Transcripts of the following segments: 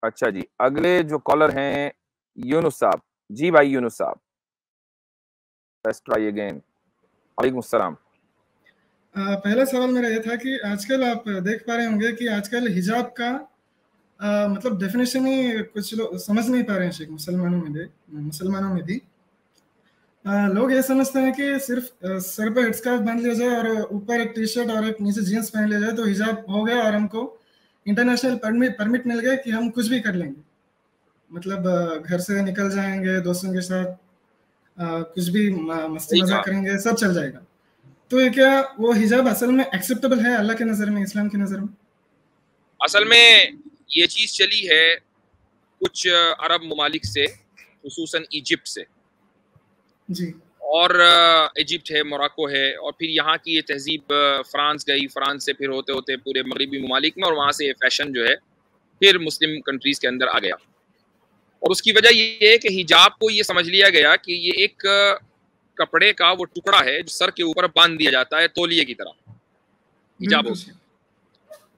अच्छा जी, अगले जो कॉलर हैं यूनुस साहब। जी भाई यूनुस साहब, लेट्स ट्राई अगेन। वालेकुम अस्सलाम। पहला सवाल मेरा ये था कि आजकल आप देख पा रहे होंगे कि आजकल हिजाब का मतलब डेफिनेशन ही कुछ लोग समझ नहीं पा रहे हैं, शेख मुसलमानों में भी लोग ये समझते हैं कि सिर्फ सर पे हेडस्कार्फ बांध लिया जाए और ऊपर एक टी शर्ट और एक नीचे जीन्स पहन लिया जाए तो हिजाब हो गया और हमको इंटरनेशनल परमिट मिल गया कि हम कुछ भी कर लेंगे। मतलब घर से निकल जाएंगे दोस्तों के साथ, कुछ भी मस्ती मजाक करेंगे, सब चल जाएगा। तो ये क्या वो हिजाब असल में एक्सेप्टेबल है अल्लाह के नज़र में, इस्लाम की नज़र में? असल में ये चीज़ चली है कुछ अरब ममालिक से, खुसूसन इजिप्ट से जी, और इजिप्ट है, मोरक्को है, और फिर यहाँ की ये तहजीब फ्रांस गई, फ्रांस से फिर होते होते पूरे मगरबी ममालिक में, और वहाँ से ये फैशन जो है फिर मुस्लिम कंट्रीज़ के अंदर आ गया। और उसकी वजह ये है कि हिजाब को ये समझ लिया गया कि ये एक कपड़े का वो टुकड़ा है जो सर के ऊपर बांध दिया जाता है तौलिए की तरह। हिजाब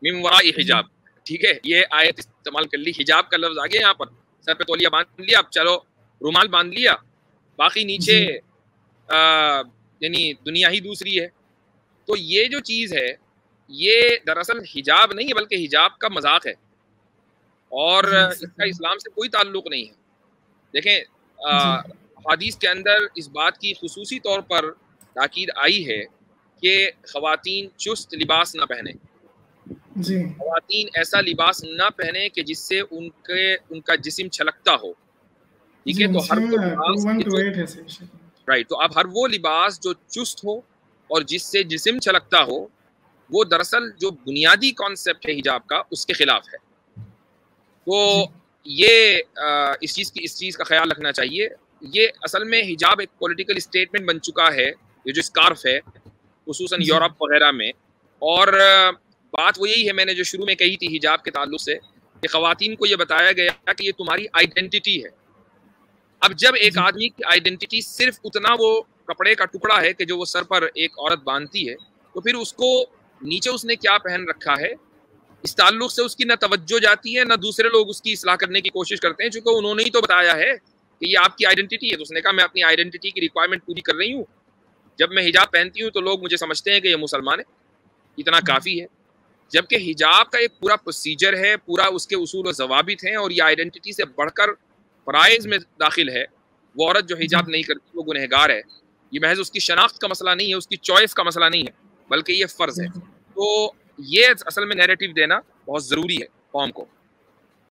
मिन वराई हिजाब, ठीक है, ये आयत इस्तेमाल कर ली, हिजाब का लफ्ज आ गया यहाँ पर। सर पे तौलिया बांध लिया, अब चलो रुमाल बांध लिया, बाकी नीचे यानी दुनिया ही दूसरी है। तो ये जो चीज़ है ये दरअसल हिजाब नहीं है बल्कि हिजाब का मजाक है और इसका इस्लाम से कोई ताल्लुक नहीं है। देखें हदीस के अंदर इस बात की खुसूसी तौर पर ताकीद आई है कि ख़वातीन चुस्त लिबास ना पहने, ख़वातीन ऐसा लिबास ना पहने कि जिससे उनका जिस्म छलकता हो, ठीक है। तो हर वो लिबास, राइट, तो अब हर वो लिबास जो चुस्त हो और जिससे जिस्म छलकता हो वो दरअसल जो बुनियादी कॉन्सेप्ट है हिजाब का उसके खिलाफ है। तो ये इस चीज़ का ख्याल रखना चाहिए। ये असल में हिजाब एक पॉलिटिकल स्टेटमेंट बन चुका है, ये जो स्कार्फ है खुसूसन यूरोप वगैरह में। और बात वो यही है, मैंने जो शुरू में कही थी हिजाब के ताल्लुक से, कि ख़वातीन को ये बताया गया कि ये तुम्हारी आइडेंटिटी है। अब जब एक आदमी की आइडेंटिटी सिर्फ उतना वो कपड़े का टुकड़ा है कि जो वो सर पर एक औरत बांधती है, तो फिर उसको नीचे उसने क्या पहन रखा है इस ताल्लुक से उसकी न तवज्जो जाती है, न दूसरे लोग उसकी इस्लाह करने की कोशिश करते हैं, चूंकि उन्होंने ही तो बताया है कि ये आपकी आइडेंटिटी है। तो उसने कहा मैं अपनी आइडेंटिटी की रिक्वायरमेंट पूरी कर रही हूँ, जब मैं हिजाब पहनती हूँ तो लोग मुझे समझते हैं कि ये मुसलमान है, इतना काफ़ी है। जबकि हिजाब का एक पूरा प्रोसीजर है, पूरा उसके उसूल और ज़वाबित हैं, और ये आइडेंटिटी से बढ़कर फ़राइज़ में दाखिल है। वो औरत जो हिजाब नहीं करती वो गुनहगार है। ये महज उसकी शनाख्त का मसला नहीं है, उसकी चॉइस का मसला नहीं है, बल्कि ये फ़र्ज़ है। तो ये असल में नैरेटिव देना बहुत ज़रूरी है कौम को।